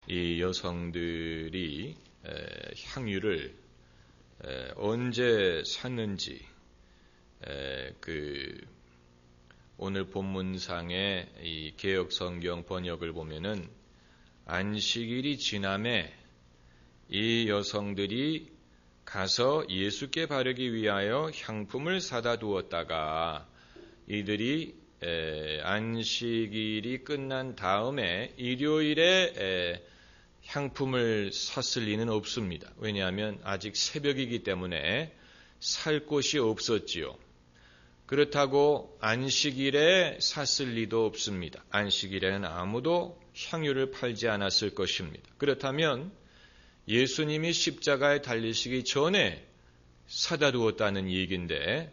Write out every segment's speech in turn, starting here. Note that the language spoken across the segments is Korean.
이 여성들이 향유를 언제 샀는지 오늘 본문상의 이 개역 성경 번역을 보면은 안식일이 지남에 이 여성들이 가서 예수께 바르기 위하여 향품을 사다 두었다가 이들이 안식일이 끝난 다음에 일요일에 향품을 샀을 리는 없습니다. 왜냐하면 아직 새벽이기 때문에 살 곳이 없었지요. 그렇다고 안식일에 샀을 리도 없습니다. 안식일에는 아무도 향유를 팔지 않았을 것입니다. 그렇다면 예수님이 십자가에 달리시기 전에 사다 두었다는 얘기인데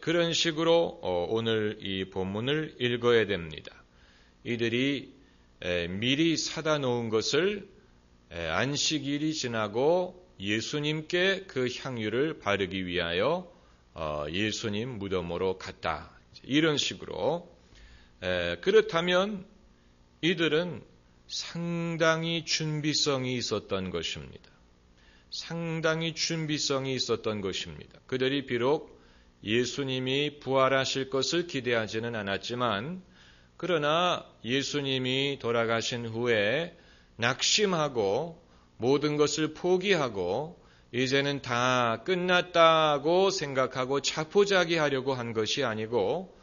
그런 식으로 오늘 이 본문을 읽어야 됩니다. 이들이 미리 사다 놓은 것을 안식일이 지나고 예수님께 그 향유를 바르기 위하여 예수님 무덤으로 갔다. 이런 식으로 그렇다면 이들은 상당히 준비성이 있었던 것입니다. 상당히 준비성이 있었던 것입니다. 그들이 비록 예수님이 부활하실 것을 기대하지는 않았지만 그러나 예수님이 돌아가신 후에 낙심하고 모든 것을 포기하고 이제는 다 끝났다고 생각하고 자포자기하려고 한 것이 아니고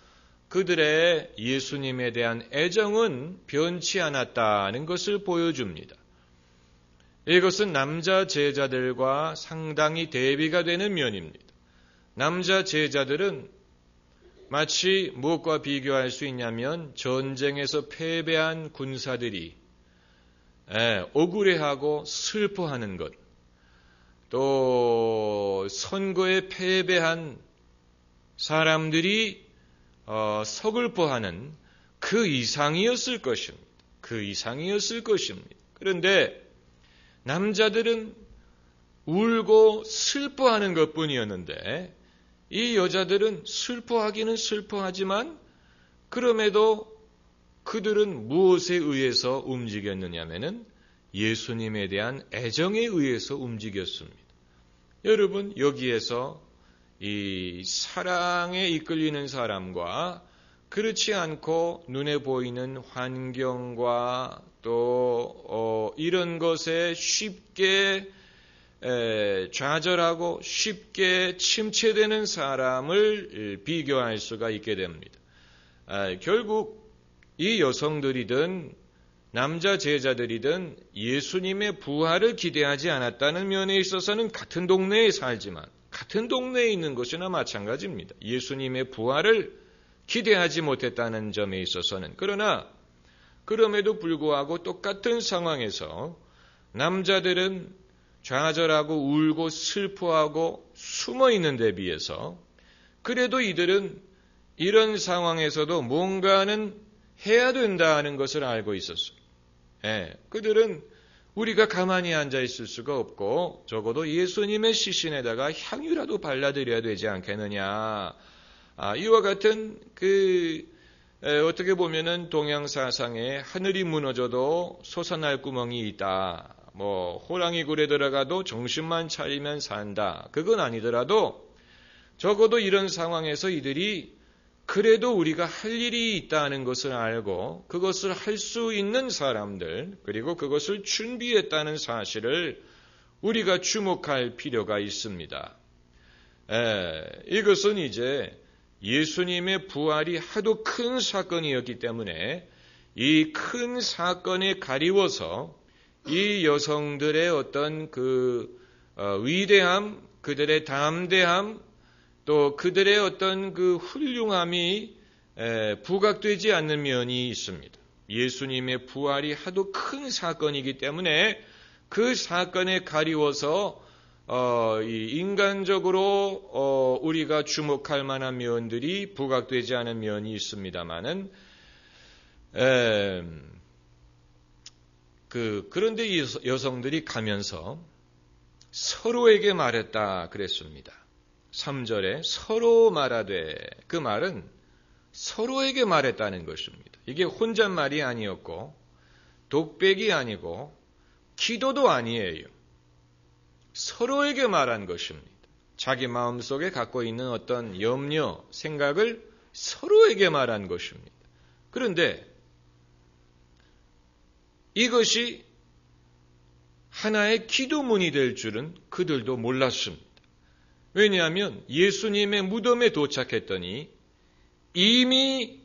그들의 예수님에 대한 애정은 변치 않았다는 것을 보여줍니다. 이것은 남자 제자들과 상당히 대비가 되는 면입니다. 남자 제자들은 마치 무엇과 비교할 수 있냐면 전쟁에서 패배한 군사들이 억울해하고 슬퍼하는 것, 또 선거에 패배한 사람들이 서글퍼하는 그 이상이었을 것입니다. 그 이상이었을 것입니다. 그런데 남자들은 울고 슬퍼하는 것뿐이었는데 이 여자들은 슬퍼하기는 슬퍼하지만 그럼에도 그들은 무엇에 의해서 움직였느냐면은 예수님에 대한 애정에 의해서 움직였습니다. 여러분 여기에서 이 사랑에 이끌리는 사람과 그렇지 않고 눈에 보이는 환경과 또 이런 것에 쉽게 좌절하고 쉽게 침체되는 사람을 비교할 수가 있게 됩니다. 결국 이 여성들이든 남자 제자들이든 예수님의 부활을 기대하지 않았다는 면에 있어서는 같은 동네에 살지만 같은 동네에 있는 것이나 마찬가지입니다. 예수님의 부활을 기대하지 못했다는 점에 있어서는 그러나 그럼에도 불구하고 똑같은 상황에서 남자들은 좌절하고 울고 슬퍼하고 숨어 있는 데 비해서 그래도 이들은 이런 상황에서도 뭔가는 해야 된다는 것을 알고 있었어요. 그들은 우리가 가만히 앉아 있을 수가 없고 적어도 예수님의 시신에다가 향유라도 발라드려야 되지 않겠느냐. 이와 같은 어떻게 보면은 동양 사상에 하늘이 무너져도 솟아날 구멍이 있다. 호랑이 굴에 들어가도 정신만 차리면 산다. 그건 아니더라도 적어도 이런 상황에서 이들이 그래도 우리가 할 일이 있다는 것을 알고 그것을 할 수 있는 사람들 그리고 그것을 준비했다는 사실을 우리가 주목할 필요가 있습니다. 이것은 이제 예수님의 부활이 하도 큰 사건이었기 때문에 이 큰 사건에 가리워서 이 여성들의 어떤 위대함, 그들의 담대함, 또 그들의 어떤 훌륭함이 부각되지 않는 면이 있습니다. 예수님의 부활이 하도 큰 사건이기 때문에 그 사건에 가리워서 인간적으로 우리가 주목할 만한 면들이 부각되지 않은 면이 있습니다만은 그런데 이 여성들이 가면서 서로에게 말했다 그랬습니다. 3절에 서로 말하되 그 말은 서로에게 말했다는 것입니다. 이게 혼잣말이 아니었고 독백이 아니고 기도도 아니에요. 서로에게 말한 것입니다. 자기 마음속에 갖고 있는 어떤 염려, 생각을 서로에게 말한 것입니다. 그런데 이것이 하나의 기도문이 될 줄은 그들도 몰랐습니다. 왜냐하면 예수님의 무덤에 도착했더니 이미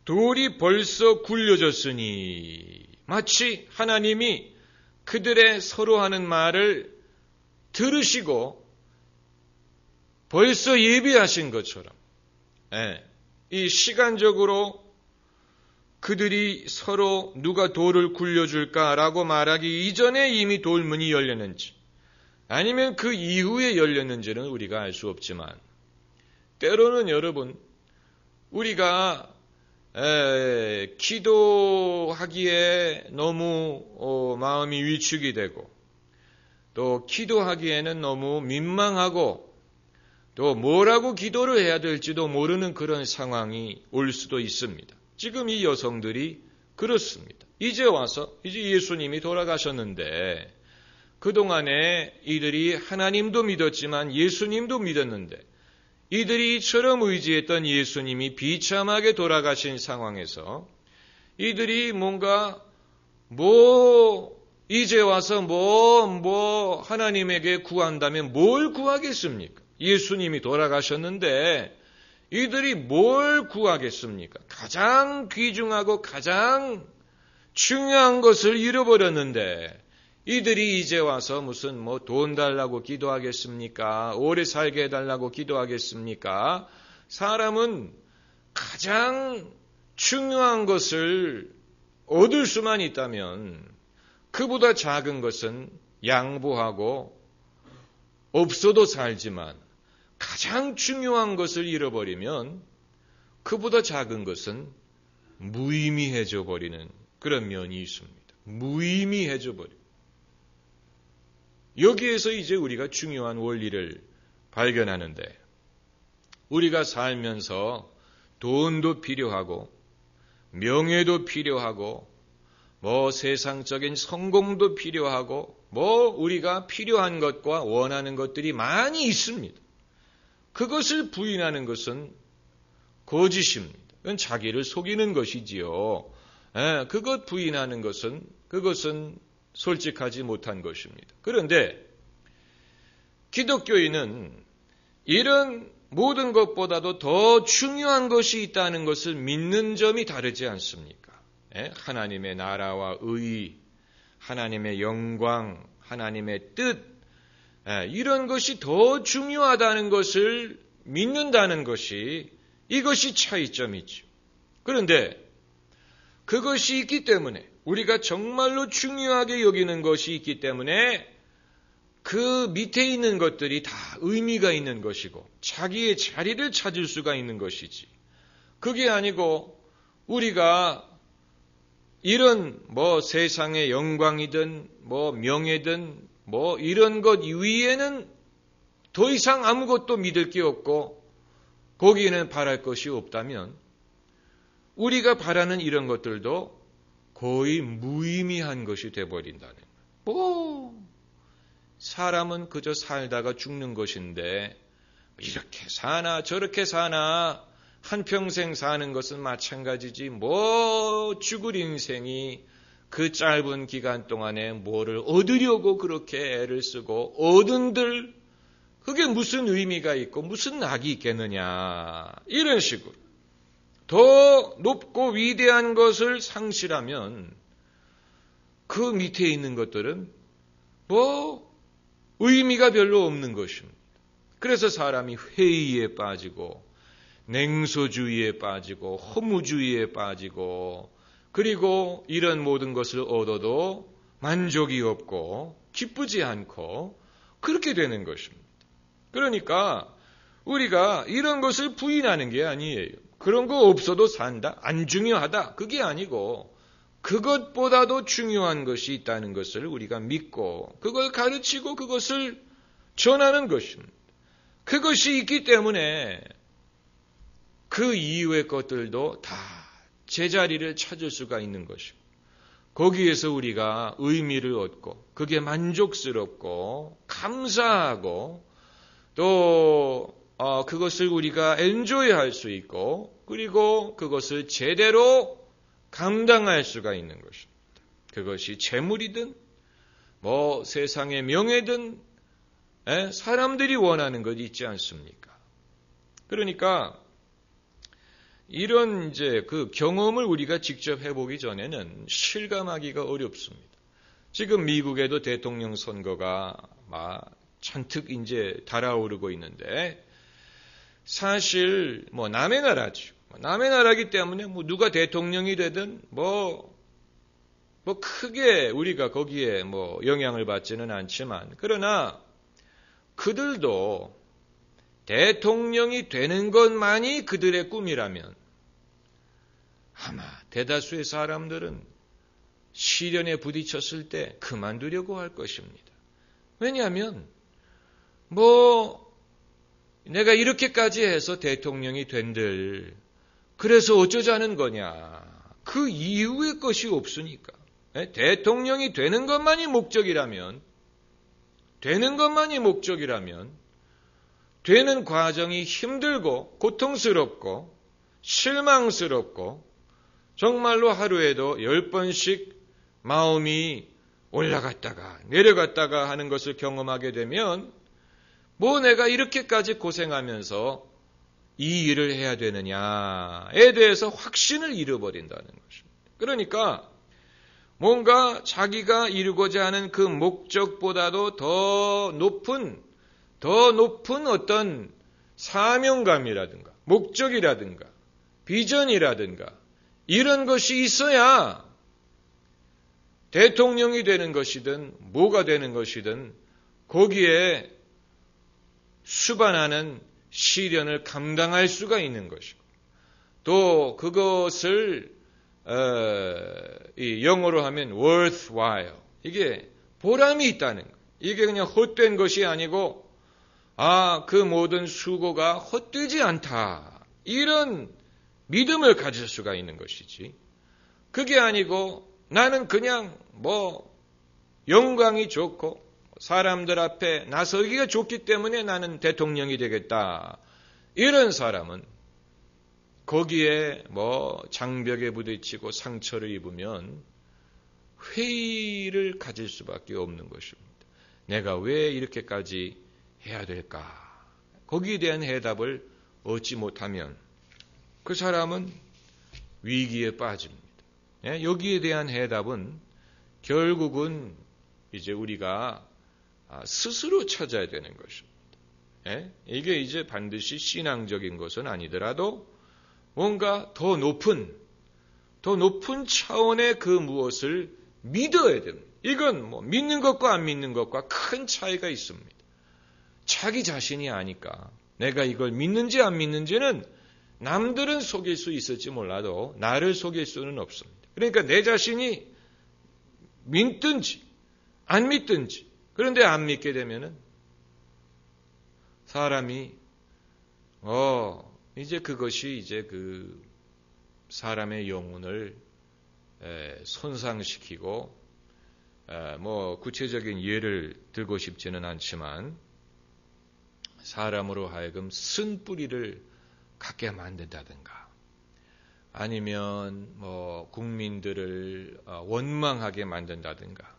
돌이 벌써 굴려졌으니 마치 하나님이 그들의 서로 하는 말을 들으시고 벌써 예비하신 것처럼 이 시간적으로 그들이 서로 누가 돌을 굴려줄까라고 말하기 이전에 이미 돌문이 열렸는지 아니면 그 이후에 열렸는지는 우리가 알 수 없지만 때로는 여러분 우리가 기도하기에 너무 마음이 위축이 되고 또 기도하기에는 너무 민망하고 또 뭐라고 기도를 해야 될지도 모르는 그런 상황이 올 수도 있습니다. 지금 이 여성들이 그렇습니다. 이제 와서 이제 예수님이 돌아가셨는데 그동안에 이들이 하나님도 믿었지만 예수님도 믿었는데 이들이 이처럼 의지했던 예수님이 비참하게 돌아가신 상황에서 이들이 뭔가 이제 와서 하나님에게 구한다면 뭘 구하겠습니까? 예수님이 돌아가셨는데 이들이 뭘 구하겠습니까? 가장 귀중하고 가장 중요한 것을 잃어버렸는데 이들이 이제 와서 무슨 돈 달라고 기도하겠습니까? 오래 살게 해달라고 기도하겠습니까? 사람은 가장 중요한 것을 얻을 수만 있다면 그보다 작은 것은 양보하고 없어도 살지만 가장 중요한 것을 잃어버리면 그보다 작은 것은 무의미해져 버리는 그런 면이 있습니다. 무의미해져 버려요. 여기에서 이제 우리가 중요한 원리를 발견하는데 우리가 살면서 돈도 필요하고 명예도 필요하고 세상적인 성공도 필요하고 우리가 필요한 것과 원하는 것들이 많이 있습니다. 그것을 부인하는 것은 거짓입니다. 그건 자기를 속이는 것이지요. 그것 부인하는 그것은 솔직하지 못한 것입니다. 그런데 기독교인은 이런 모든 것보다도 더 중요한 것이 있다는 것을 믿는 점이 다르지 않습니까? 하나님의 나라와 의, 하나님의 영광, 하나님의 뜻, 이런 것이 더 중요하다는 것을 믿는다는 것이 이것이 차이점이죠. 그런데 그것이 있기 때문에 우리가 정말로 중요하게 여기는 것이 있기 때문에 그 밑에 있는 것들이 다 의미가 있는 것이고 자기의 자리를 찾을 수가 있는 것이지. 그게 아니고 우리가 이런 세상의 영광이든 명예든 이런 것 위에는 더 이상 아무것도 믿을 게 없고 거기에는 바랄 것이 없다면 우리가 바라는 이런 것들도 거의 무의미한 것이 되어버린다는 거예요. 사람은 그저 살다가 죽는 것인데 이렇게 사나 저렇게 사나 한평생 사는 것은 마찬가지지 죽을 인생이 그 짧은 기간 동안에 뭐를 얻으려고 그렇게 애를 쓰고 얻은들 그게 무슨 의미가 있고 무슨 낙이 있겠느냐 이런 식으로 더 높고 위대한 것을 상실하면 그 밑에 있는 것들은 의미가 별로 없는 것입니다. 그래서 사람이 회의에 빠지고 냉소주의에 빠지고 허무주의에 빠지고 그리고 이런 모든 것을 얻어도 만족이 없고 기쁘지 않고 그렇게 되는 것입니다. 그러니까 우리가 이런 것을 부인하는 게 아니에요. 그런 거 없어도 산다? 안 중요하다? 그게 아니고 그것보다도 중요한 것이 있다는 것을 우리가 믿고 그걸 가르치고 그것을 전하는 것입니다. 그것이 있기 때문에 그 이후의 것들도 다 제자리를 찾을 수가 있는 것입니다. 거기에서 우리가 의미를 얻고 그게 만족스럽고 감사하고 또 그것을 우리가 엔조이할 수 있고 그리고 그것을 제대로 감당할 수가 있는 것입니다. 그것이 재물이든 뭐 세상의 명예든 사람들이 원하는 것 있지 않습니까? 그러니까 이런 이제 그 경험을 우리가 직접 해보기 전에는 실감하기가 어렵습니다. 지금 미국에도 대통령 선거가 막 잔뜩 이제 달아오르고 있는데 사실 뭐 남의 나라죠. 남의 나라기 때문에 뭐 누가 대통령이 되든 뭐 크게 우리가 거기에 뭐 영향을 받지는 않지만 그러나 그들도 대통령이 되는 것만이 그들의 꿈이라면 아마 대다수의 사람들은 시련에 부딪혔을 때 그만두려고 할 것입니다. 왜냐하면 뭐 내가 이렇게까지 해서 대통령이 된들 그래서 어쩌자는 거냐. 그 이후의 것이 없으니까. 대통령이 되는 것만이 목적이라면 되는 과정이 힘들고 고통스럽고 실망스럽고 정말로 하루에도 10번씩 마음이 올라갔다가 내려갔다가 하는 것을 경험하게 되면 뭐 내가 이렇게까지 고생하면서 이 일을 해야 되느냐에 대해서 확신을 잃어버린다는 것입니다. 그러니까 뭔가 자기가 이루고자 하는 그 목적보다도 더 높은 어떤 사명감이라든가 목적이라든가 비전이라든가 이런 것이 있어야 대통령이 되는 것이든 뭐가 되는 것이든 거기에 수반하는 시련을 감당할 수가 있는 것이고 또 그것을 이 영어로 하면 worthwhile 이게 보람이 있다는 거예요. 이게 그냥 헛된 것이 아니고 그 모든 수고가 헛되지 않다. 이런 믿음을 가질 수가 있는 것이지. 그게 아니고 나는 그냥 뭐 영광이 좋고 사람들 앞에 나서기가 좋기 때문에 나는 대통령이 되겠다. 이런 사람은 거기에 뭐 장벽에 부딪히고 상처를 입으면 회의를 가질 수밖에 없는 것입니다. 내가 왜 이렇게까지 해야 될까? 거기에 대한 해답을 얻지 못하면 그 사람은 위기에 빠집니다. 여기에 대한 해답은 결국은 이제 우리가 스스로 찾아야 되는 것입니다. 이게 이제 반드시 신앙적인 것은 아니더라도 뭔가 더 높은 차원의 그 무엇을 믿어야 됩니다. 이건 뭐 믿는 것과 안 믿는 것과 큰 차이가 있습니다. 자기 자신이 아니까 내가 이걸 믿는지 안 믿는지는 남들은 속일 수 있을지 몰라도 나를 속일 수는 없습니다. 그러니까 내 자신이 믿든지 안 믿든지 그런데 안 믿게 되면은 사람이 이제 그것이 이제 그 사람의 영혼을 손상시키고 뭐 구체적인 예를 들고 싶지는 않지만 사람으로 하여금 쓴뿌리를 갖게 만든다든가 아니면 뭐 국민들을 원망하게 만든다든가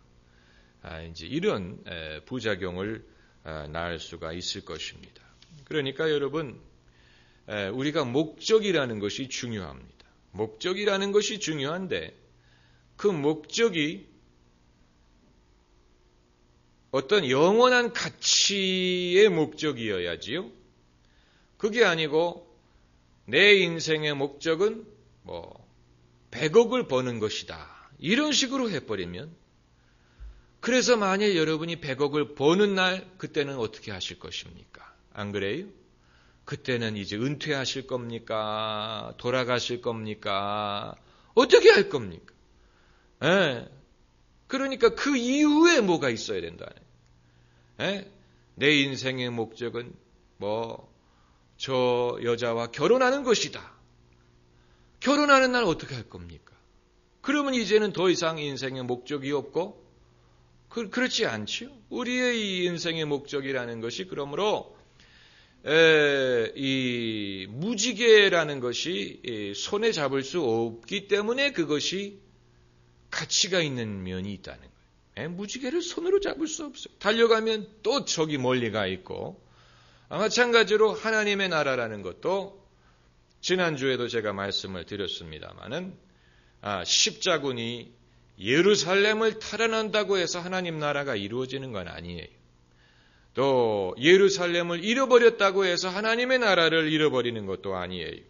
이제 이런 부작용을 낳을 수가 있을 것입니다. 그러니까 여러분 우리가 목적이라는 것이 중요합니다. 목적이라는 것이 중요한데 그 목적이 어떤 영원한 가치의 목적이어야지요. 그게 아니고 내 인생의 목적은 뭐 100억을 버는 것이다. 이런 식으로 해버리면 그래서 만약 여러분이 100억을 버는 날 그때는 어떻게 하실 것입니까? 안 그래요? 그때는 이제 은퇴하실 겁니까? 돌아가실 겁니까? 어떻게 할 겁니까? 그러니까 그 이후에 뭐가 있어야 된다네. 내 인생의 목적은 뭐 저 여자와 결혼하는 것이다. 결혼하는 날 어떻게 할 겁니까? 그러면 이제는 더 이상 인생의 목적이 없고 그렇지 않지요. 우리의 이 인생의 목적이라는 것이 그러므로 이 무지개라는 것이 손에 잡을 수 없기 때문에 그것이 가치가 있는 면이 있다는 거예요. 무지개를 손으로 잡을 수 없어요. 달려가면 또 저기 멀리 가 있고, 마찬가지로 하나님의 나라라는 것도 지난주에도 제가 말씀을 드렸습니다마는 십자군이 예루살렘을 탈환한다고 해서 하나님 나라가 이루어지는 건 아니에요. 또 예루살렘을 잃어버렸다고 해서 하나님의 나라를 잃어버리는 것도 아니에요.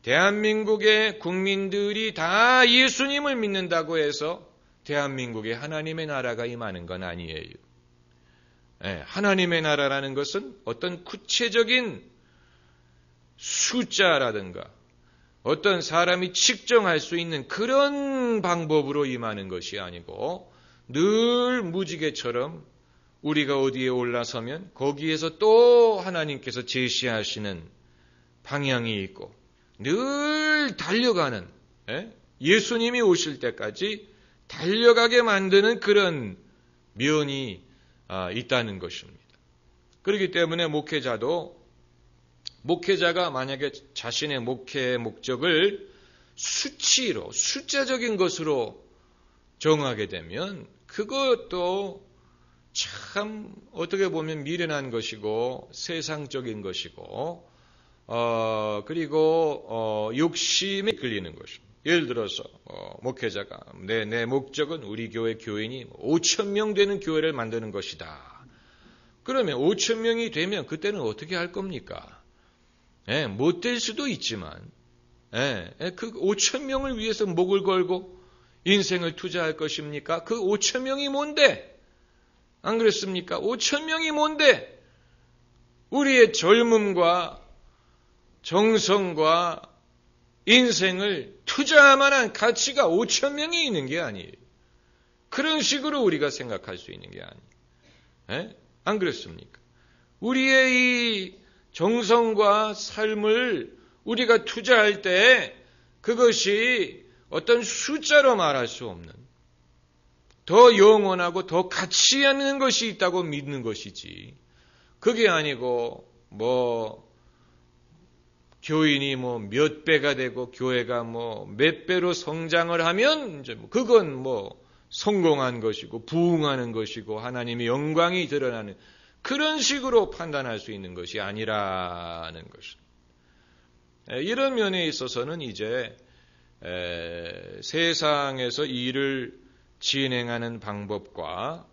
대한민국의 국민들이 다 예수님을 믿는다고 해서 대한민국에 하나님의 나라가 임하는 건 아니에요. 하나님의 나라라는 것은 어떤 구체적인 숫자라든가 어떤 사람이 측정할 수 있는 그런 방법으로 임하는 것이 아니고 늘 무지개처럼 우리가 어디에 올라서면 거기에서 또 하나님께서 제시하시는 방향이 있고 늘 달려가는, 예수님이 오실 때까지 달려가게 만드는 그런 면이 있다는 것입니다. 그렇기 때문에 목회자가 만약에 자신의 목회의 목적을 수치로, 숫자적인 것으로 정하게 되면 그것도 참 어떻게 보면 미련한 것이고 세상적인 것이고 그리고 욕심에 끌리는 것입니다. 예를 들어서 목회자가 내 목적은 우리 교회 교인이 5,000명 되는 교회를 만드는 것이다. 그러면 5,000명이 되면 그때는 어떻게 할 겁니까? 못 될 수도 있지만 그 5,000명을 위해서 목을 걸고 인생을 투자할 것입니까? 그 5,000명이 뭔데? 안 그렇습니까? 5,000명이 뭔데? 우리의 젊음과 정성과 인생을 투자할 만한 가치가 5,000명이 있는 게 아니에요. 그런 식으로 우리가 생각할 수 있는 게 아니에요. 안 그렇습니까? 우리의 이 정성과 삶을 우리가 투자할 때 그것이 어떤 숫자로 말할 수 없는 더 영원하고 더 가치 있는 것이 있다고 믿는 것이지. 그게 아니고 교인이 몇 배가 되고 교회가 몇 배로 성장을 하면 이제 그건 성공한 것이고 부흥하는 것이고 하나님의 영광이 드러나는 그런 식으로 판단할 수 있는 것이 아니라는 것입니다. 이런 면에 있어서는 이제 세상에서 일을 진행하는 방법과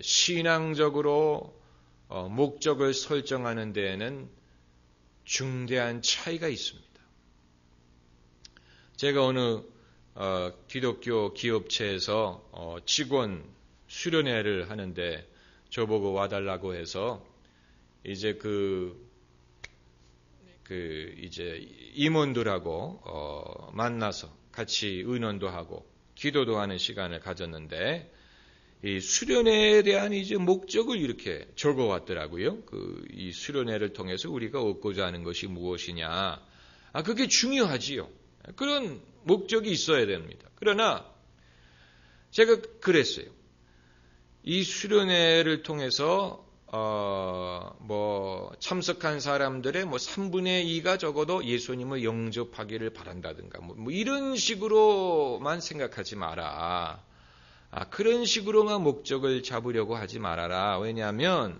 신앙적으로 목적을 설정하는 데에는 중대한 차이가 있습니다. 제가 어느 기독교 기업체에서 직원 수련회를 하는데 저보고 와달라고 해서 이제 이제 임원들하고 만나서 같이 의논도 하고 기도도 하는 시간을 가졌는데 이 수련회에 대한 이제 목적을 이렇게 적어왔더라고요. 이 수련회를 통해서 우리가 얻고자 하는 것이 무엇이냐? 그게 중요하지요. 그런 목적이 있어야 됩니다. 그러나 제가 그랬어요. 이 수련회를 통해서 참석한 사람들의 3분의 2가 적어도 예수님을 영접하기를 바란다든가 이런 식으로만 생각하지 마라. 그런 식으로만 목적을 잡으려고 하지 말아라. 왜냐하면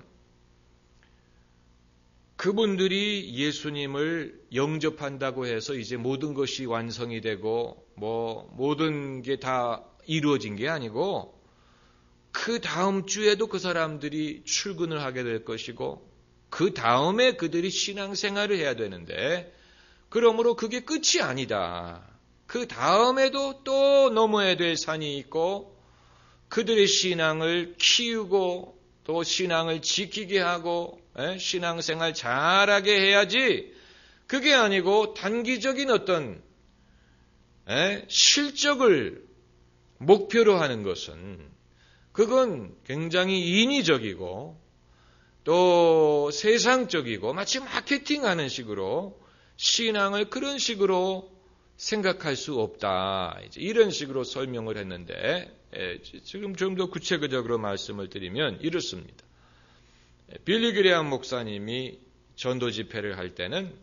그분들이 예수님을 영접한다고 해서 이제 모든 것이 완성이 되고 모든 게 다 이루어진 게 아니고 그 다음 주에도 그 사람들이 출근을 하게 될 것이고 그 다음에 그들이 신앙생활을 해야 되는데 그러므로 그게 끝이 아니다. 그 다음에도 또 넘어야 될 산이 있고 그들의 신앙을 키우고 또 신앙을 지키게 하고 신앙생활 잘하게 해야지 그게 아니고 단기적인 어떤 실적을 목표로 하는 것은 그건 굉장히 인위적이고 또 세상적이고 마치 마케팅하는 식으로 신앙을 그런 식으로 생각할 수 없다. 이런 식으로 설명을 했는데 지금 좀 더 구체적으로 말씀을 드리면 이렇습니다. 빌리 그레이엄 목사님이 전도 집회를 할 때는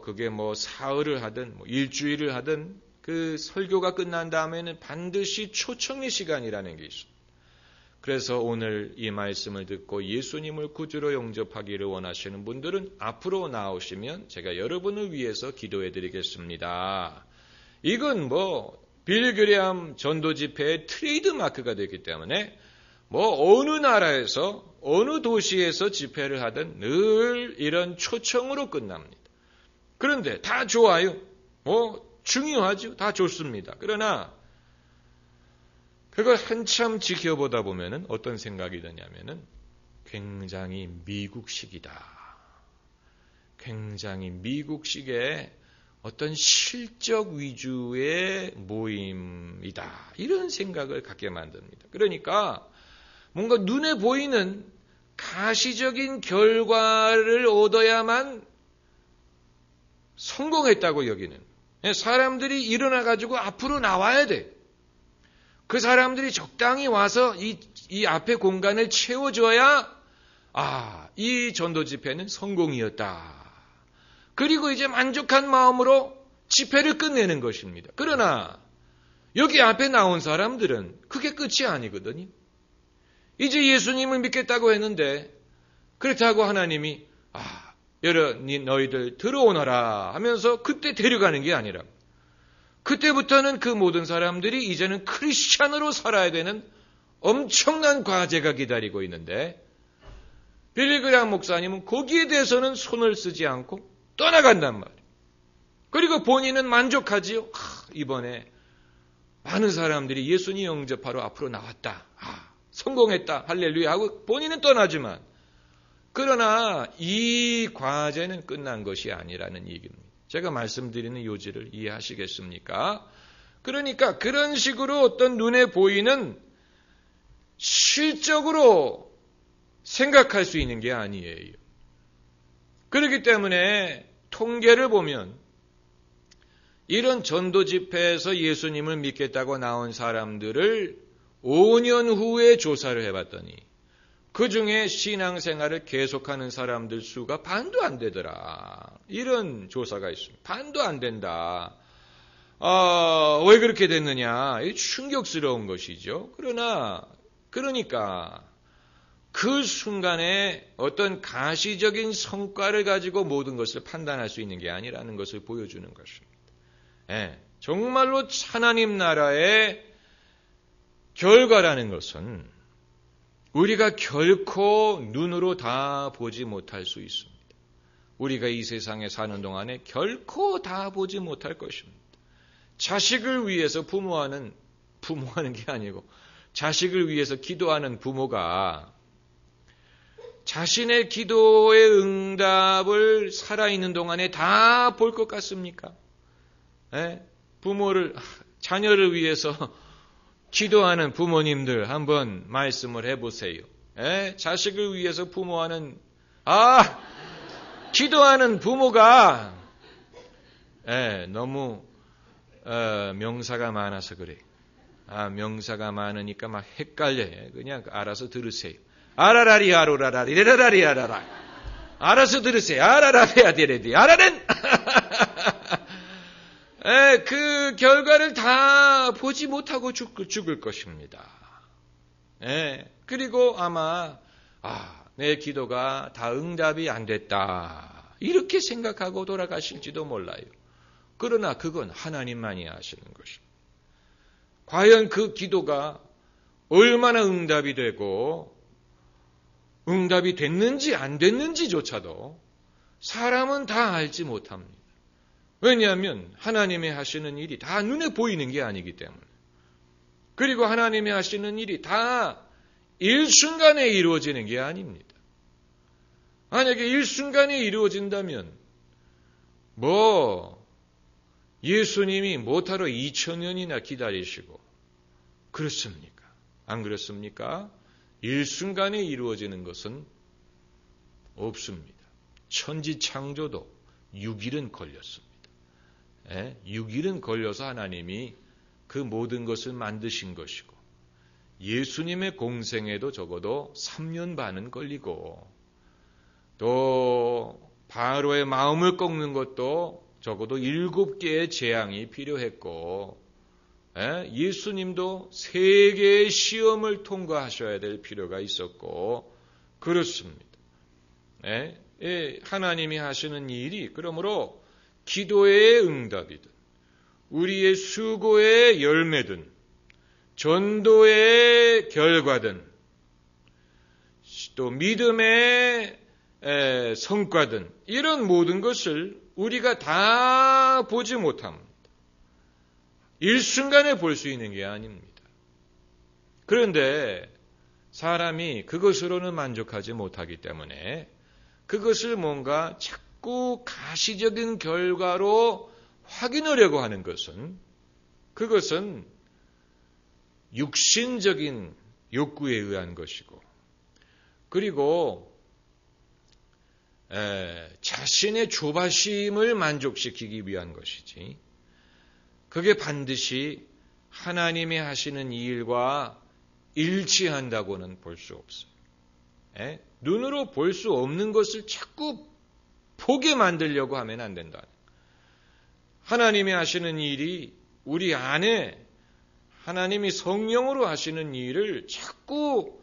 그게 사흘을 하든 일주일을 하든 그 설교가 끝난 다음에는 반드시 초청의 시간이라는 게 있습니다. 그래서 오늘 이 말씀을 듣고 예수님을 구주로 영접하기를 원하시는 분들은 앞으로 나오시면 제가 여러분을 위해서 기도해 드리겠습니다. 이건 빌리 그레이엄 전도 집회의 트레이드 마크가 되기 때문에 어느 나라에서 어느 도시에서 집회를 하든 늘 이런 초청으로 끝납니다. 그런데 다 좋아요. 중요하죠. 다 좋습니다. 그러나 그걸 한참 지켜보다 보면은 어떤 생각이 드냐면은 굉장히 미국식이다. 굉장히 미국식의 어떤 실적 위주의 모임이다. 이런 생각을 갖게 만듭니다. 그러니까 뭔가 눈에 보이는 가시적인 결과를 얻어야만 성공했다고 여기는 사람들이 일어나가지고 앞으로 나와야 돼. 그 사람들이 적당히 와서 이 앞에 공간을 채워줘야 이 전도 집회는 성공이었다. 그리고 이제 만족한 마음으로 집회를 끝내는 것입니다. 그러나 여기 앞에 나온 사람들은 그게 끝이 아니거든요. 이제 예수님을 믿겠다고 했는데 그렇다고 하나님이 너희들 들어오너라 하면서 그때 데려가는 게 아니라 그때부터는 그 모든 사람들이 이제는 크리스찬으로 살아야 되는 엄청난 과제가 기다리고 있는데 빌리 그레이엄 목사님은 거기에 대해서는 손을 쓰지 않고 떠나간단 말이에요. 그리고 본인은 만족하지요. 이번에 많은 사람들이 예수님 영접하러 앞으로 나왔다. 성공했다. 할렐루야 하고 본인은 떠나지만 그러나 이 과제는 끝난 것이 아니라는 얘기입니다. 제가 말씀드리는 요지를 이해하시겠습니까? 그러니까 그런 식으로 어떤 눈에 보이는 실적으로 생각할 수 있는 게 아니에요. 그렇기 때문에 통계를 보면 이런 전도 집회에서 예수님을 믿겠다고 나온 사람들을 5년 후에 조사를 해봤더니 그 중에 신앙생활을 계속하는 사람들 수가 반도 안 되더라. 이런 조사가 있습니다. 반도 안 된다. 왜 그렇게 됐느냐? 충격스러운 것이죠. 그러니까 그 순간에 어떤 가시적인 성과를 가지고 모든 것을 판단할 수 있는 게 아니라는 것을 보여주는 것입니다. 정말로 하나님 나라의 결과라는 것은 우리가 결코 눈으로 다 보지 못할 수 있습니다. 우리가 이 세상에 사는 동안에 결코 다 보지 못할 것입니다. 자식을 위해서 부모하는 게 아니고 자식을 위해서 기도하는 부모가 자신의 기도의 응답을 살아있는 동안에 다 볼 것 같습니까? 자녀를 위해서 기도하는 부모님들 한번 말씀을 해보세요. 자식을 위해서 기도하는 부모가 너무 명사가 많아서 그래. 명사가 많으니까 막 헷갈려요. 그냥 알아서 들으세요. 아라라리 아로라라리 레라라리 아라라. 알아서 들으세요. 아라라리아 데레디 아라렌. 그 결과를 다 보지 못하고 죽을 것입니다. 그리고 아마 내 기도가 다 응답이 안 됐다. 이렇게 생각하고 돌아가실지도 몰라요. 그러나 그건 하나님만이 아시는 것입니다. 과연 그 기도가 얼마나 응답이 되고 응답이 됐는지 안 됐는지조차도 사람은 다 알지 못합니다. 왜냐하면 하나님이 하시는 일이 다 눈에 보이는 게 아니기 때문에. 그리고 하나님이 하시는 일이 다 일순간에 이루어지는 게 아닙니다. 만약에 일순간에 이루어진다면 예수님이 못하러 2000년이나 기다리시고 그렇습니까? 안 그렇습니까? 일순간에 이루어지는 것은 없습니다. 천지 창조도 6일은 걸렸습니다. 6일은 걸려서 하나님이 그 모든 것을 만드신 것이고 예수님의 공생에도 적어도 3년 반은 걸리고 또 바로의 마음을 꺾는 것도 적어도 7개의 재앙이 필요했고 예수님도 3개의 시험을 통과하셔야 될 필요가 있었고 그렇습니다. 하나님이 하시는 일이 그러므로 기도의 응답이든 우리의 수고의 열매든 전도의 결과든 또 믿음의 성과든 이런 모든 것을 우리가 다 보지 못합니다. 일순간에 볼 수 있는 게 아닙니다. 그런데 사람이 그것으로는 만족하지 못하기 때문에 그것을 뭔가 자꾸 가시적인 결과로 확인하려고 하는 것은 그것은 육신적인 욕구에 의한 것이고 그리고 자신의 조바심을 만족시키기 위한 것이지 그게 반드시 하나님이 하시는 이 일과 일치한다고는 볼 수 없어요. 눈으로 볼 수 없는 것을 자꾸 보게 만들려고 하면 안 된다. 하나님이 하시는 일이 우리 안에 하나님이 성령으로 하시는 일을 자꾸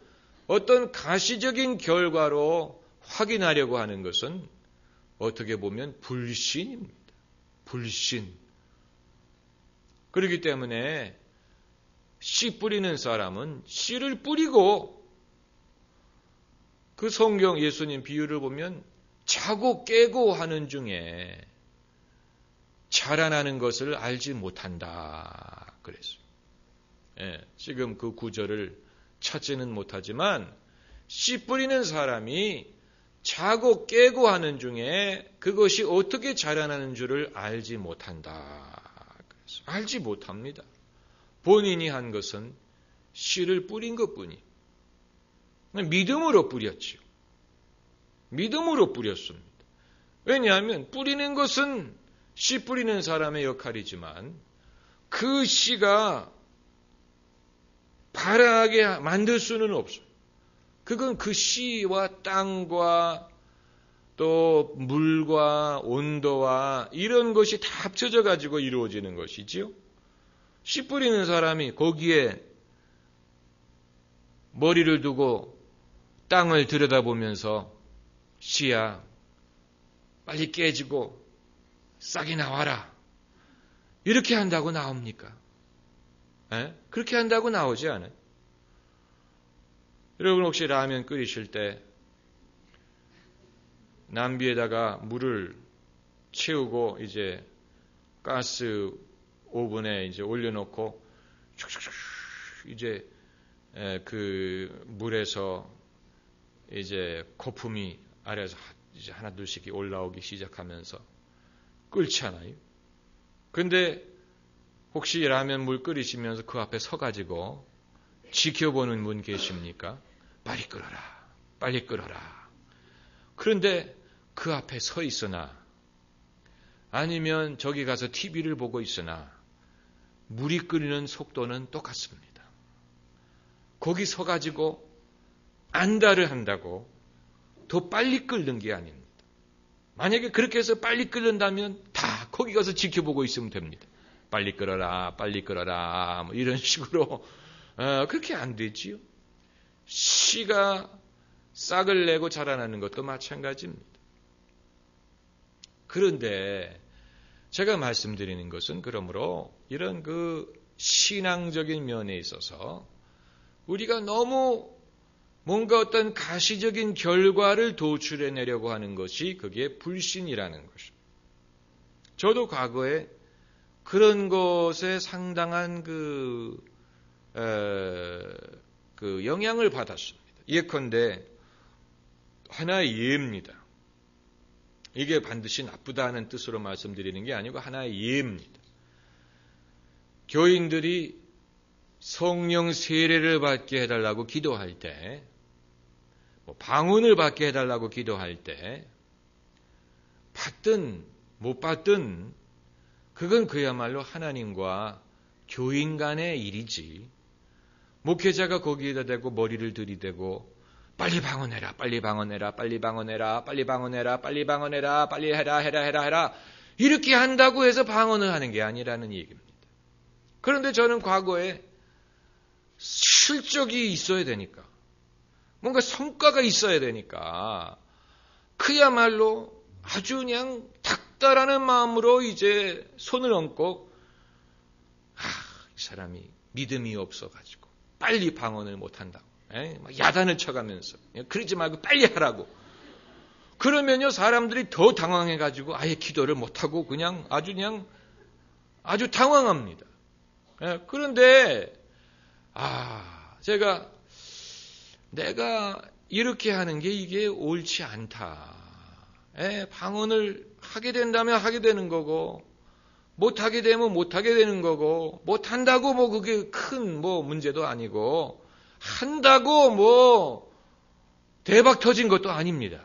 어떤 가시적인 결과로 확인하려고 하는 것은 어떻게 보면 불신입니다. 불신. 그렇기 때문에 씨 뿌리는 사람은 씨를 뿌리고 그 성경 예수님 비유를 보면 자고 깨고 하는 중에 자라나는 것을 알지 못한다. 그랬어요. 지금 그 구절을 찾지는 못하지만 씨 뿌리는 사람이 자고 깨고 하는 중에 그것이 어떻게 자라나는 줄을 알지 못한다. 그래서 알지 못합니다. 본인이 한 것은 씨를 뿌린 것뿐이. 믿음으로 뿌렸지요. 믿음으로 뿌렸습니다. 왜냐하면 뿌리는 것은 씨 뿌리는 사람의 역할이지만 그 씨가 발하게 만들 수는 없어요. 그건 그 씨와 땅과 또 물과 온도와 이런 것이 다 합쳐져 가지고 이루어지는 것이지요. 씨 뿌리는 사람이 거기에 머리를 두고 땅을 들여다보면서 씨야 빨리 깨지고 싹이 나와라. 이렇게 한다고 나옵니까? 그렇게 한다고 나오지 않아요. 여러분 혹시 라면 끓이실 때 냄비에다가 물을 채우고 이제 가스 오븐에 이제 올려놓고 이제 그 물에서 이제 거품이 아래에서 이제 하나 둘씩 올라오기 시작하면서 끓잖아요. 근데 혹시 라면 물 끓이시면서 그 앞에 서가지고 지켜보는 분 계십니까? 빨리 끓어라, 빨리 끓어라. 그런데 그 앞에 서 있으나 아니면 저기 가서 TV를 보고 있으나 물이 끓이는 속도는 똑같습니다. 거기 서가지고 안달을 한다고 더 빨리 끓는 게 아닙니다. 만약에 그렇게 해서 빨리 끓는다면 다 거기 가서 지켜보고 있으면 됩니다. 빨리 끓어라, 빨리 끓어라, 뭐 이런 식으로 그렇게 안 되지요. 씨가 싹을 내고 자라나는 것도 마찬가지입니다. 그런데 제가 말씀드리는 것은 그러므로 이런 그 신앙적인 면에 있어서 우리가 너무 뭔가 어떤 가시적인 결과를 도출해내려고 하는 것이 그게 불신이라는 것입니다. 저도 과거에 그런 것에 상당한 그 영향을 받았습니다. 예컨대 하나의 예입니다. 이게 반드시 나쁘다는 뜻으로 말씀드리는 게 아니고 하나의 예입니다. 교인들이 성령 세례를 받게 해달라고 기도할 때, 방언을 받게 해달라고 기도할 때, 받든 못 받든 그건 그야말로 하나님과 교인 간의 일이지. 목회자가 거기에다 대고 머리를 들이대고 빨리 방언해라, 빨리 방언해라, 빨리 방언해라, 빨리 방언해라, 빨리 방언해라, 빨리 해라. 이렇게 한다고 해서 방언을 하는 게 아니라는 얘기입니다. 그런데 저는 과거에 실적이 있어야 되니까, 뭔가 성과가 있어야 되니까, 그야말로 아주 그냥 닥달하는 마음으로 이제 손을 얹고, 이 사람이 믿음이 없어가지고 빨리 방언을 못한다고. 막 야단을 쳐가면서 그러지 말고 빨리 하라고. 그러면요 사람들이 더 당황해가지고 아예 기도를 못하고 그냥 아주 당황합니다. 그런데 내가 이렇게 하는 게 이게 옳지 않다. 방언을 하게 된다면 하게 되는 거고 못하게 되면 못하게 되는 거고 못한다고 뭐 그게 큰 문제도 아니고 한다고 대박 터진 것도 아닙니다.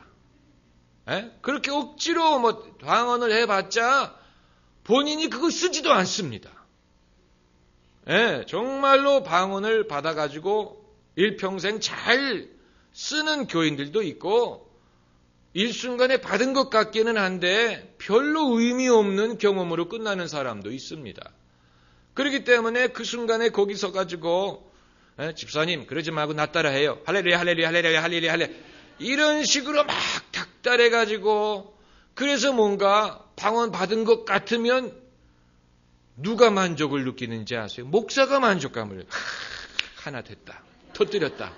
그렇게 억지로 방언을 해봤자 본인이 그거 쓰지도 않습니다. 정말로 방언을 받아가지고 일평생 잘 쓰는 교인들도 있고 일순간에 받은 것 같기는 한데 별로 의미 없는 경험으로 끝나는 사람도 있습니다. 그렇기 때문에 그 순간에 거기 서가지고 집사님 그러지 말고 나 따라해요. 할렐루야 할렐루야 할렐루야 할렐루야 할렐루야 이런 식으로 막 닥달해가지고 그래서 뭔가 방언 받은 것 같으면 누가 만족을 느끼는지 아세요? 목사가 만족감을 하나 됐다. 터뜨렸다.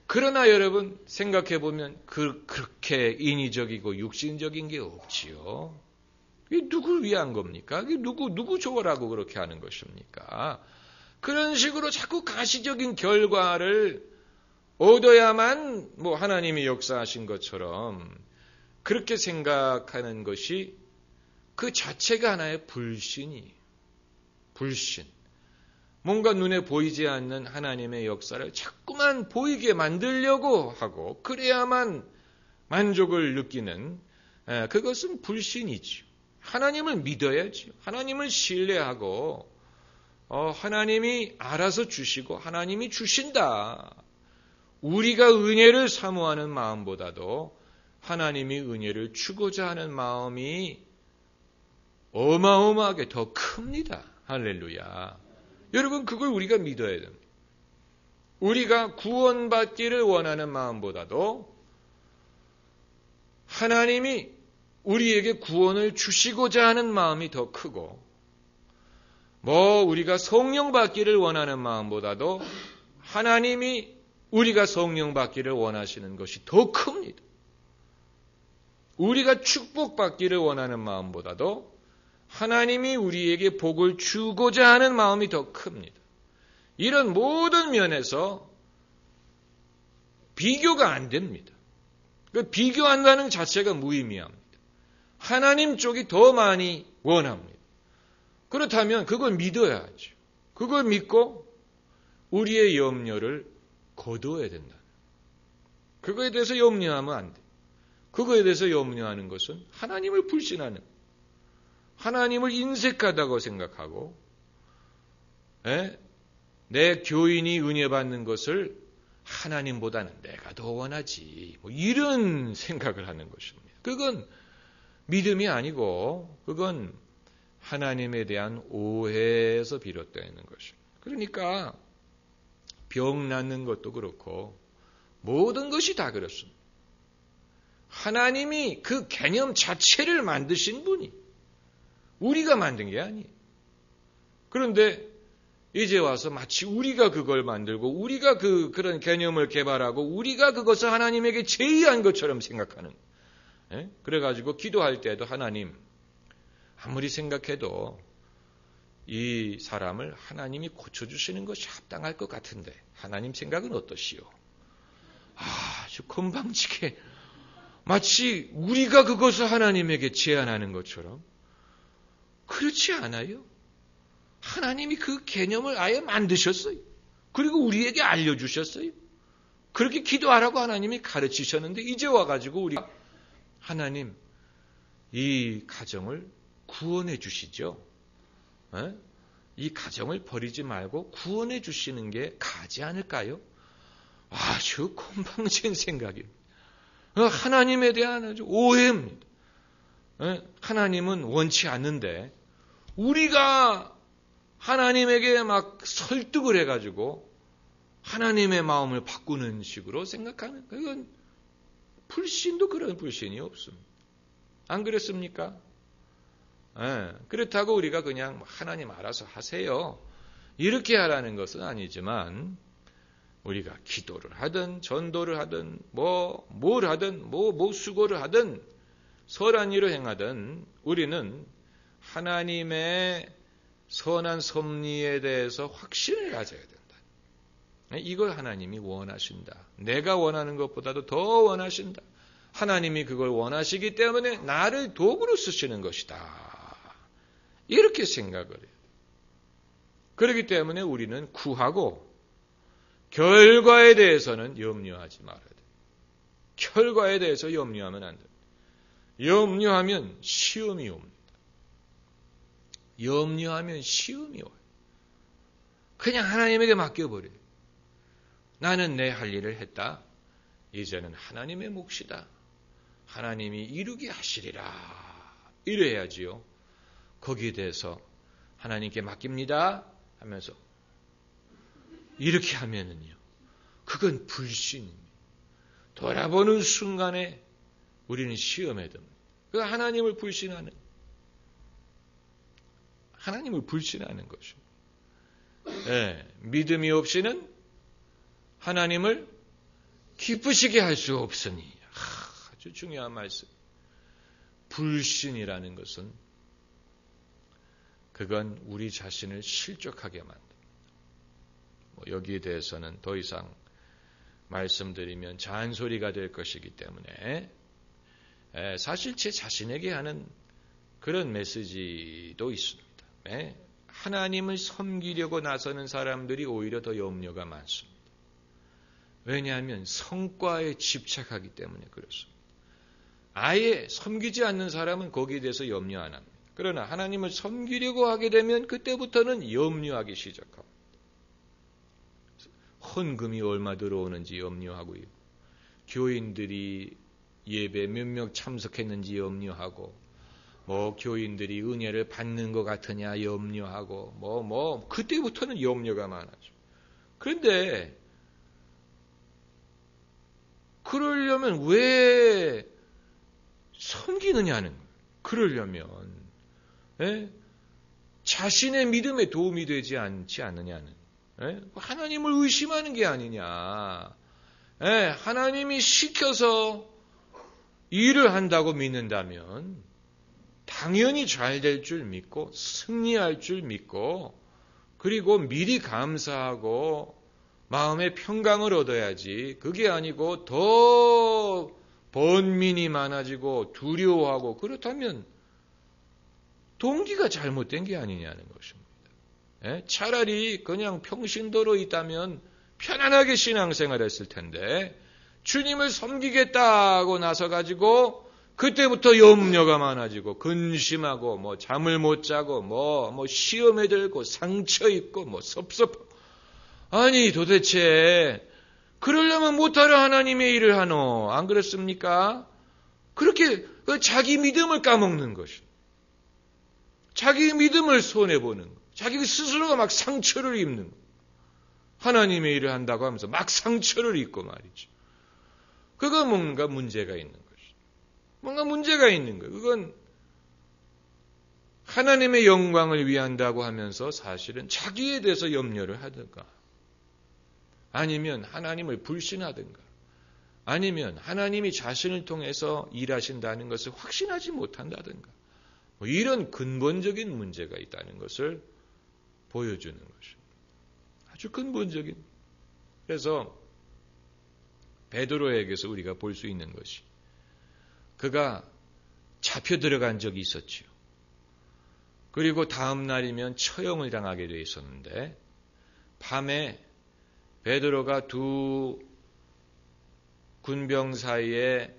그러나 여러분 생각해보면 그렇게 인위적이고 육신적인 게 없지요. 이게 누굴 위한 겁니까? 이게 누구 좋아라고 그렇게 하는 것입니까? 그런 식으로 자꾸 가시적인 결과를 얻어야만 하나님이 역사하신 것처럼 그렇게 생각하는 것이 그 자체가 하나의 불신. 뭔가 눈에 보이지 않는 하나님의 역사를 자꾸만 보이게 만들려고 하고 그래야만 만족을 느끼는 그것은 불신이죠. 하나님을 믿어야죠. 하나님을 신뢰하고 하나님이 알아서 주시고 하나님이 주신다. 우리가 은혜를 사모하는 마음보다도 하나님이 은혜를 주고자 하는 마음이 어마어마하게 더 큽니다. 할렐루야. 여러분 그걸 우리가 믿어야 됩니다. 우리가 구원받기를 원하는 마음보다도 하나님이 우리에게 구원을 주시고자 하는 마음이 더 크고 우리가 성령 받기를 원하는 마음보다도 하나님이 우리가 성령 받기를 원하시는 것이 더 큽니다. 우리가 축복받기를 원하는 마음보다도 하나님이 우리에게 복을 주고자 하는 마음이 더 큽니다. 이런 모든 면에서 비교가 안 됩니다. 비교한다는 자체가 무의미합니다. 하나님 쪽이 더 많이 원합니다. 그렇다면 그걸 믿어야죠. 그걸 믿고 우리의 염려를 거두어야 된다. 그거에 대해서 염려하면 안 돼. 그거에 대해서 염려하는 것은 하나님을 불신하는, 하나님을 인색하다고 생각하고 내 교인이 은혜 받는 것을 하나님보다는 내가 더 원하지 이런 생각을 하는 것입니다. 그건 믿음이 아니고 그건 하나님에 대한 오해에서 비롯되는 것입니다. 그러니까 병 낫는 것도 그렇고 모든 것이 다 그렇습니다. 하나님이 그 개념 자체를 만드신 분이 우리가 만든 게 아니에요. 그런데 이제 와서 마치 우리가 그걸 만들고 우리가 그런 개념을 개발하고 우리가 그것을 하나님에게 제의한 것처럼 생각하는. 그래가지고 기도할 때도 하나님 아무리 생각해도 이 사람을 하나님이 고쳐주시는 것이 합당할 것 같은데 하나님 생각은 어떠시오? 아주 건방지게 마치 우리가 그것을 하나님에게 제안하는 것처럼 그렇지 않아요. 하나님이 그 개념을 아예 만드셨어요. 그리고 우리에게 알려주셨어요. 그렇게 기도하라고 하나님이 가르치셨는데 이제 와가지고 우리가 하나님 이 가정을 구원해 주시죠. 이 가정을 버리지 말고 구원해 주시는 게 가지 않을까요? 아주 건방진 생각입니다. 하나님에 대한 아주 오해입니다. 하나님은 원치 않는데 우리가 하나님에게 막 설득을 해가지고 하나님의 마음을 바꾸는 식으로 생각하는, 그건 불신도 그런 불신이 없습니다. 안 그렇습니까? 그렇다고 우리가 그냥 하나님 알아서 하세요, 이렇게 하라는 것은 아니지만, 우리가 기도를 하든 전도를 하든 뭘 하든 뭐 수고를 하든 선한 일을 행하든 우리는 하나님의 선한 섭리에 대해서 확신을 가져야 된다. 이걸 하나님이 원하신다. 내가 원하는 것보다도 더 원하신다. 하나님이 그걸 원하시기 때문에 나를 도구로 쓰시는 것이다. 이렇게 생각을 해요. 그렇기 때문에 우리는 구하고 결과에 대해서는 염려하지 말아야 돼요. 결과에 대해서 염려하면 안 돼요. 염려하면 시험이 옵니다. 염려하면 시험이 와요. 그냥 하나님에게 맡겨버려요. 나는 내 할 일을 했다. 이제는 하나님의 몫이다. 하나님이 이루게 하시리라. 이래야지요. 거기에 대해서 하나님께 맡깁니다 하면서 이렇게 하면은요, 그건 불신입니다. 돌아보는 순간에 우리는 시험에 듭니다. 그 하나님을 불신하는 것입니다. 믿음이 없이는 하나님을 기쁘시게 할 수 없으니. 아주 중요한 말씀. 불신이라는 것은 그건 우리 자신을 실족하게 만듭니다. 여기에 대해서는 더 이상 말씀드리면 잔소리가 될 것이기 때문에 사실 제 자신에게 하는 그런 메시지도 있습니다. 하나님을 섬기려고 나서는 사람들이 오히려 더 염려가 많습니다. 왜냐하면 성과에 집착하기 때문에 그렇습니다. 아예 섬기지 않는 사람은 거기에 대해서 염려 안 합니다. 그러나 하나님을 섬기려고 하게 되면 그때부터는 염려하기 시작합니다. 헌금이 얼마 들어오는지 염려하고요. 교인들이 예배 몇 명 참석했는지 염려하고, 교인들이 은혜를 받는 것 같으냐 염려하고, 그때부터는 염려가 많아져. 그런데 그러려면 왜 섬기느냐는 거예요. 그러려면 자신의 믿음에 도움이 되지 않지 않느냐는, 하나님을 의심하는 게 아니냐. 하나님이 시켜서 일을 한다고 믿는다면 당연히 잘 될 줄 믿고 승리할 줄 믿고, 그리고 미리 감사하고 마음의 평강을 얻어야지. 그게 아니고 더 번민이 많아지고 두려워하고, 그렇다면 동기가 잘못된 게 아니냐는 것입니다. 차라리 그냥 평신도로 있다면 편안하게 신앙생활 했을 텐데, 주님을 섬기겠다고 나서가지고 그때부터 염려가 많아지고 근심하고 잠을 못 자고 시험에 들고 상처 입고 섭섭하고. 아니 도대체 그러려면 못하러 하나님의 일을 하노? 안 그렇습니까? 그렇게 자기 믿음을 까먹는 것이, 자기 믿음을 손해보는 것, 자기 스스로가 막 상처를 입는 것. 하나님의 일을 한다고 하면서 막 상처를 입고 말이죠. 그거 뭔가 문제가 있는 것이. 뭔가 문제가 있는 거예요. 그건 하나님의 영광을 위한다고 하면서 사실은 자기에 대해서 염려를 하든가, 아니면 하나님을 불신하든가, 아니면 하나님이 자신을 통해서 일하신다는 것을 확신하지 못한다든가, 이런 근본적인 문제가 있다는 것을 보여주는 것입니다. 아주 근본적인. 그래서 베드로에게서 우리가 볼 수 있는 것이, 그가 잡혀 들어간 적이 있었지요. 그리고 다음 날이면 처형을 당하게 되어 있었는데, 밤에 베드로가 두 군병 사이에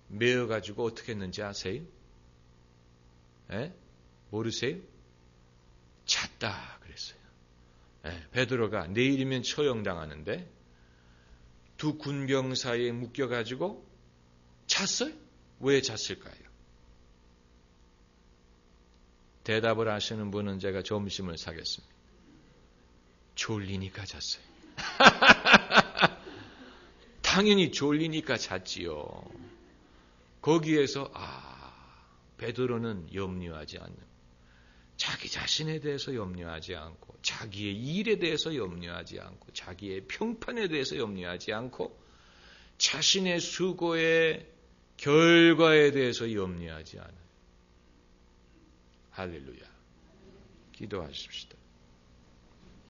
매어가지고 어떻게 했는지 아세요? 모르세요? 잤다 그랬어요. 베드로가 내일이면 처형당하는데 두 군병 사이에 묶여가지고 잤어요? 왜 잤을까요? 대답을 하시는 분은 제가 점심을 사겠습니다. 졸리니까 잤어요. 당연히 졸리니까 잤지요. 거기에서 베드로는 염려하지 않는, 자기 자신에 대해서 염려하지 않고, 자기의 일에 대해서 염려하지 않고, 자기의 평판에 대해서 염려하지 않고, 자신의 수고의 결과에 대해서 염려하지 않아요. 할렐루야. 기도하십시다.